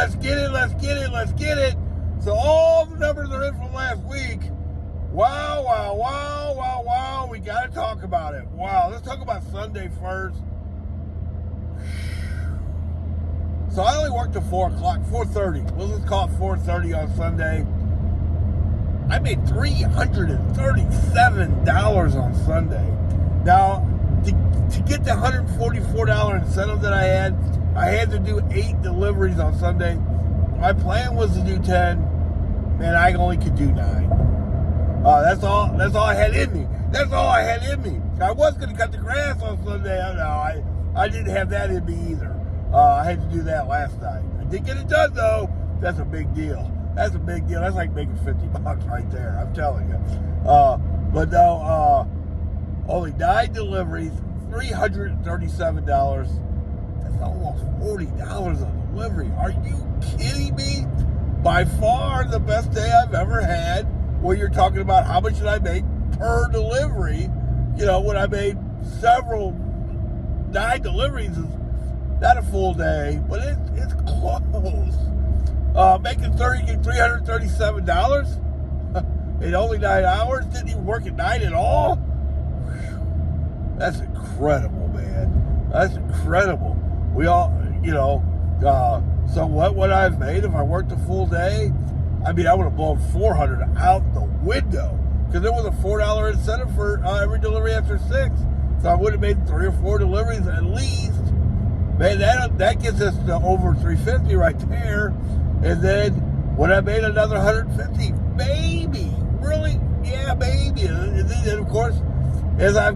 let's get it, let's get it, let's get it. So all the numbers are in from last week. Wow, wow, wow, wow, wow. We got to talk about it. Wow, let's talk about Sunday first. So I only worked till 4 o'clock, 4:30. We'll just call it 4:30 on Sunday. I made $337 on Sunday. Now, to get the $144 incentive that I had to do 8 deliveries on Sunday. My plan was to do 10, and I only could do 9. That's all I had in me. That's all I had in me. I was going to cut the grass on Sunday. I didn't have that in me either. I had to do that last night. I did get it done, though. That's a big deal. That's a big deal. That's like making $50 right there. I'm telling you. But no, only 9 deliveries, $337. That's almost $40 a delivery. Are you kidding me? By far the best day I've ever had. Where you're talking about how much did I make per delivery? You know, when I made 9 deliveries is not a full day, but it's close. Making $337 in only 9 hours. Didn't even work at night at all. That's incredible, man. That's incredible. We all, so what I've made if I worked a full day, I mean, I would have blown $400 out the window because there was a $4 incentive for every delivery after 6. So I would have made 3 or 4 deliveries at least. Man, that gets us to over $350 right there. And then when I made another $150, maybe, really, yeah, maybe. And then of course, as I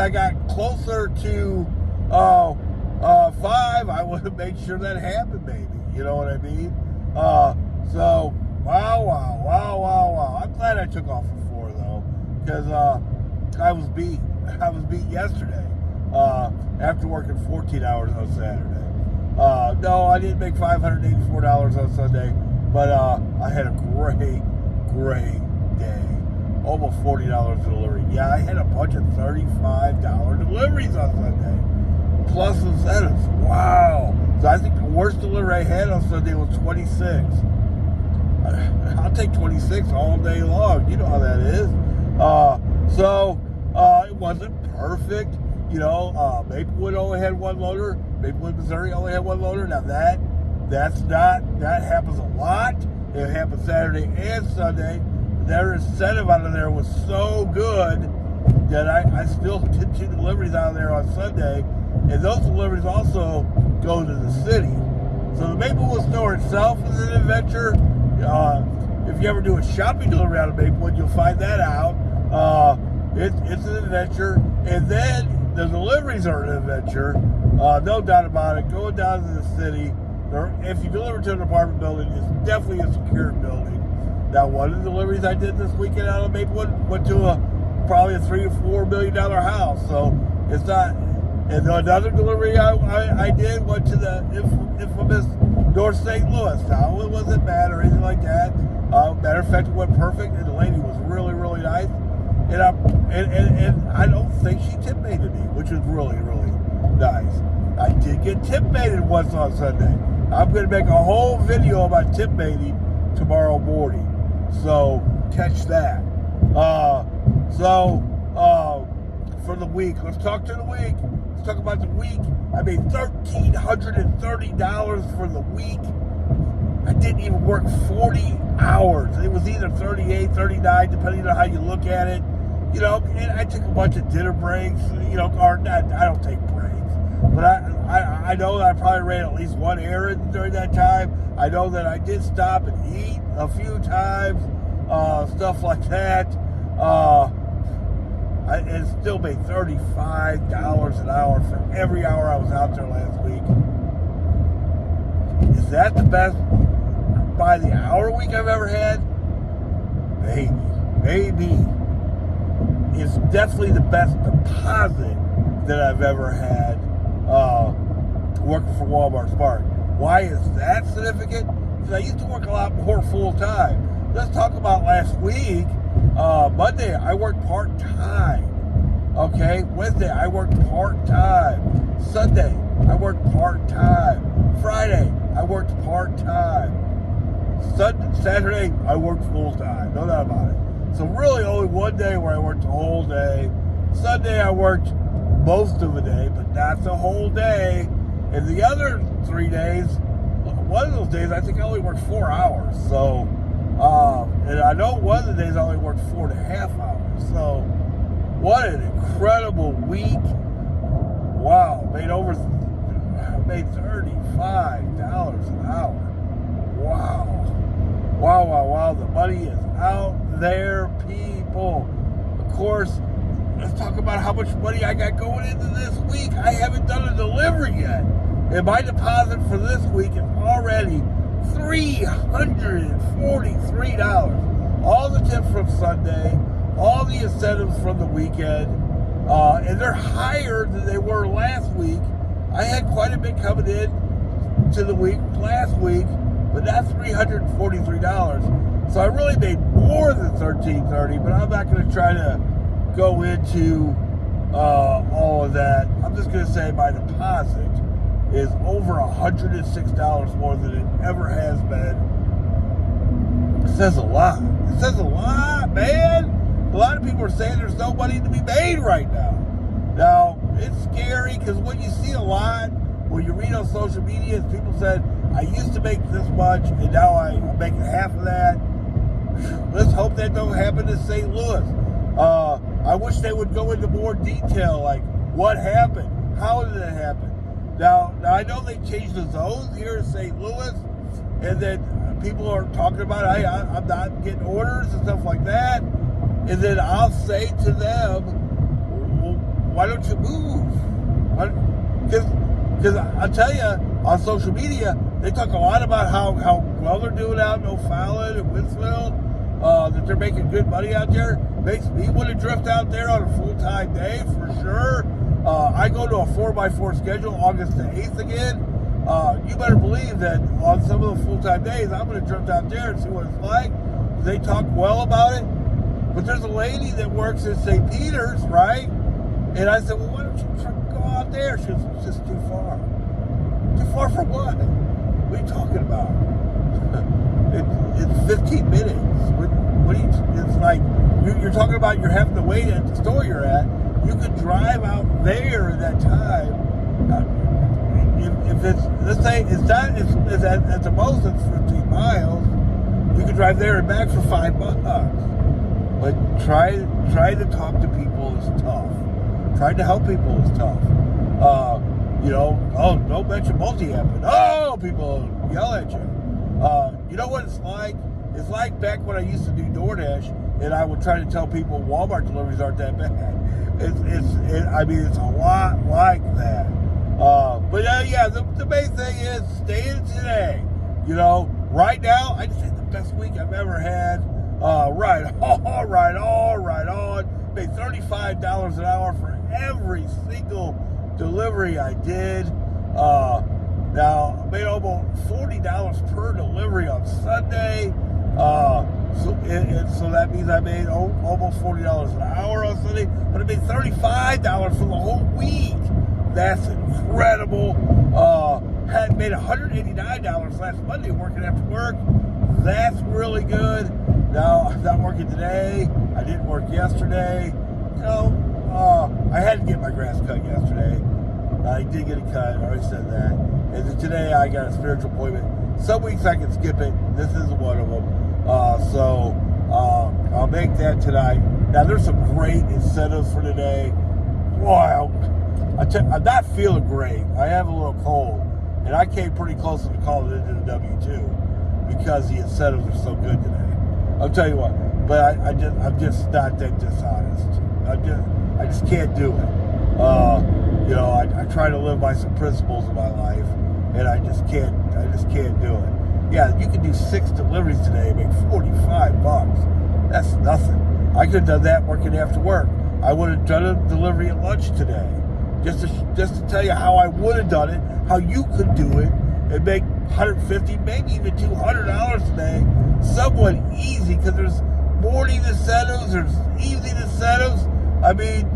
got closer to 5, I would have made sure that happened, maybe. You know what I mean? So wow. I'm glad I took off for 4 though, because I was beat. I was beat yesterday after working 14 hours on Saturday. No, I didn't make $584 on Sunday, but I had a great day. Almost $40 delivery. Yeah, I had a bunch of $35 deliveries on Sunday, plus incentives. Wow. So I think the worst delivery I had on Sunday was 26. I'll take 26 all day long. You know how that is. So it wasn't perfect. Maplewood only had 1 loader. Maplewood, Missouri only had 1 loader. Now that happens a lot. It happened Saturday and Sunday. Their incentive out of there was so good that I still did 2 deliveries out of there on Sunday. And those deliveries also go to the city. So the Maplewood store itself is an adventure. If you ever do a shopping delivery out of Maplewood, you'll find that out. It's an adventure. And then the deliveries are an adventure. No doubt about it. Going down to the city, if you deliver to an apartment building, it's definitely a secure building. Now, one of the deliveries I did this weekend out of Maplewood went to probably a $3 or $4 million house. So it's not. And another delivery I did went to the infamous North St. Louis. Now, it wasn't bad or anything like that. Matter of fact, it went perfect, and the lady was really, really nice. And I don't think she tip baited me, which was really, really nice. I did get tip baited once on Sunday. I'm going to make a whole video about tip baiting tomorrow morning. So catch that. For the week, let's talk to the week. Let's talk about the week. I made $1,330 for the week. I didn't even work 40 hours. It was either 38, 39, depending on how you look at it. And I took a bunch of dinner breaks, or not, I don't take breaks. But I know that I probably ran at least 1 errand during that time. I know that I did stop and eat a few times, stuff like that. And still made $35 an hour for every hour I was out there last week. Is that the best by the hour week I've ever had? Maybe. It's definitely the best deposit that I've ever had working for Walmart Spark. Why is that significant? Because I used to work a lot more full time. Let's talk about last week. Monday, I worked part-time. Okay? Wednesday, I worked part-time. Sunday, I worked part-time. Friday, I worked part-time. Saturday, I worked full-time. No doubt about it. So really only one day where I worked the whole day. Sunday, I worked most of the day, but that's a whole day. And the other 3 days, one of those days, I think I only worked 4 hours. So, and I know one of the days I only worked 4.5 hours. So, what an incredible week. Wow, made $35 an hour. Wow. The money is out there, people. Of course, let's talk about how much money I got going into this week. I haven't done a delivery yet. And my deposit for this week is already $343. All the tips from Sunday, all the incentives from the weekend, and they're higher than they were last week. I had quite a bit coming in to the week last week, but that's $343. So I really made more than $1,330, but I'm not going to try to go into all of that. I'm just going to say my deposit is over $106 more than it ever has been. It says a lot. It says a lot, man. A lot of people are saying there's no money to be made right now. Now, it's scary because when you see a lot, when you read on social media, people said, I used to make this much, and now I'm making half of that. Let's hope that don't happen in St. Louis. I wish they would go into more detail, like what happened, how did it happen. Now I know they changed the zones here in St. Louis, and then people are talking about, hey, I'm not getting orders and stuff like that. And then I'll say to them, well, why don't you move? Because I'll tell you, on social media, they talk a lot about how well they're doing out in O'Fallon and Winsville, that they're making good money out there. Makes me want to drift out there on a full-time day for sure. I go to a 4x4 schedule August the 8th again. You better believe that on some of the full-time days, I'm going to drift out there and see what it's like. They talk well about it. But there's a lady that works in St. Peter's, right? And I said, well, why don't you go out there? She goes, it's just too far. Too far for what? What are you talking about? It's 15 minutes. What are you, it's like, you're talking about you're having to wait at the store you're at. You could drive out there at that time. If it's, let's say, it's at the most, it's 15 miles. You could drive there and back for $5. But try to talk to people is tough. Trying to help people is tough. Don't mention multi-app. Oh, people yell at you. You know what it's like? It's like back when I used to do DoorDash, and I would try to tell people Walmart deliveries aren't that bad. It's a lot like that. The main thing is stay in today. Right now, I just had the best week I've ever had. Right on. Made $35 an hour for every single delivery I did. Now, I made almost $40 per delivery on Sunday. So that means I made almost $40 an hour on Sunday, but I made $35 for the whole week. That's incredible. Had made $189 last Monday working after work. That's really good. Now, I'm not working today. I didn't work yesterday. I had to get my grass cut yesterday. I did get it cut. I already said that. And then today I got a spiritual appointment. Some weeks I can skip it. This is one of them. So I'll make that tonight. Now, there's some great incentives for today. Wow. I'm not feeling great. I have a little cold. And I came pretty close to calling it into the W2 because the incentives are so good today. I'll tell you what. But I'm just not that dishonest. I just can't do it. I try to live by some principles in my life, and I just can't do it. Yeah, you can do 6 deliveries today and make $45. That's nothing. I could have done that working after work. I would have done a delivery at lunch today. Just to tell you how I would have done it, how you could do it, and make $150, maybe even $200 today. Somewhat easy, because there's morning incentives, there's evening incentives. It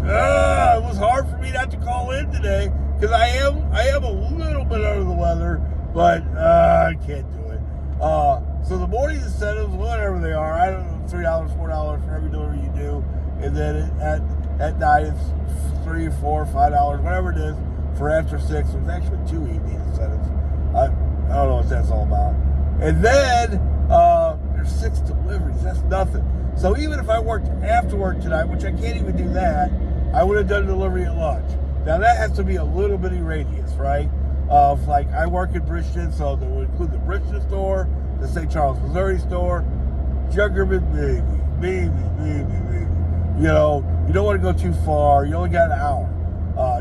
was hard for me not to call in today because I am a little bit under the weather, but I can't do it. So the morning incentives, whatever they are, I don't know, $3, $4 for every delivery you do, and then at night it's $3, $4, $5, whatever it is for after 6. There's actually 2 evening incentives. I don't know what that's all about. And then there's 6 deliveries. That's nothing. So even if I worked after work tonight, which I can't even do that, I would have done delivery at lunch. Now that has to be a little bitty radius, right? Of like I work in Bridgeton, so that would include the Bridgeton store, the St. Charles, Missouri store, Junkerman, baby. You know, you don't want to go too far. You only got an hour.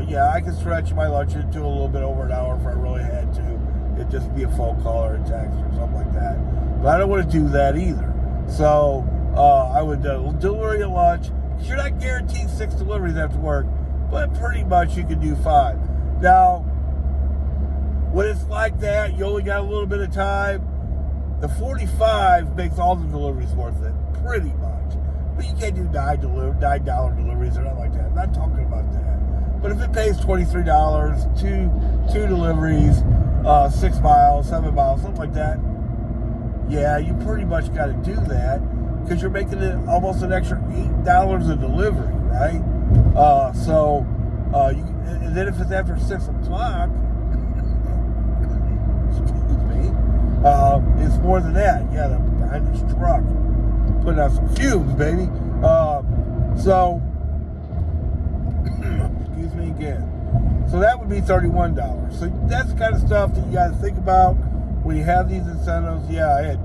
Yeah, I can stretch my lunch into a little bit over an hour if I really had to. It'd just be a phone call or a text or something like that. But I don't want to do that either. So I would delivery at lunch. You're not guaranteed 6 deliveries after work, but pretty much you can do 5. Now, when it's like that, you only got a little bit of time. The 45 makes all the deliveries worth it, pretty much. But you can't do $9 deliveries or nothing like that. I'm not talking about that. But if it pays $23, two deliveries, 6 miles, 7 miles, something like that, yeah, you pretty much got to do that because you're making it almost an extra $8 a delivery, right? And then if it's after 6 o'clock, it's more than that. Yeah, behind this truck, putting out some fumes, baby. Excuse me again. So that would be $31. So that's the kind of stuff that you got to think about when you have these incentives. Yeah, I had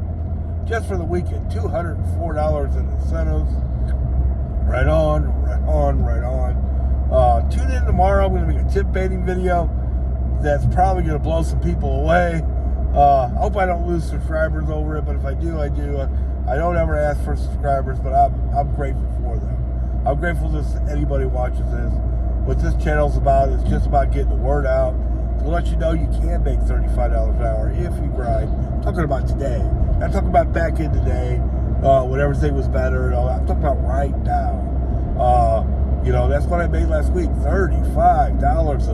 just for the weekend $204 in incentives. Right on. Tune in tomorrow. I'm going to make a tip baiting video that's probably going to blow some people away. I hope I don't lose subscribers over it, but if I do, I do. I don't ever ask for subscribers, but I'm grateful for them. I'm grateful that anybody watches this. What this channel's about is just about getting the word out to let you know you can make $35 an hour if you grind. I'm talking about today. I'm talking about back in the day when everything was better and all that. I'm talking about right now. That's what I made last week, $35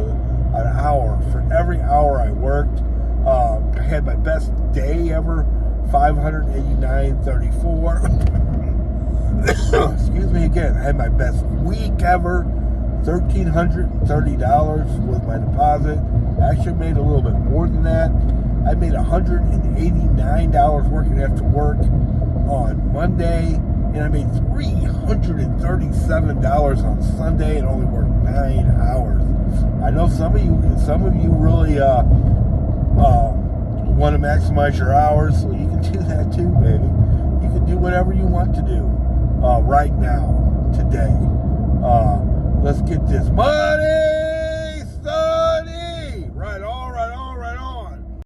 an hour for every hour I worked. I had my best day ever, $589.34. Excuse me again. I had my best week ever, $1,330 was my deposit. I actually made a little bit more than that. I made $189 working after work on Monday, and I made $337 on Sunday and only worked 9 hours. I know some of you really want to maximize your hours, so you can do that too, baby. You can do whatever you want to do right now, today.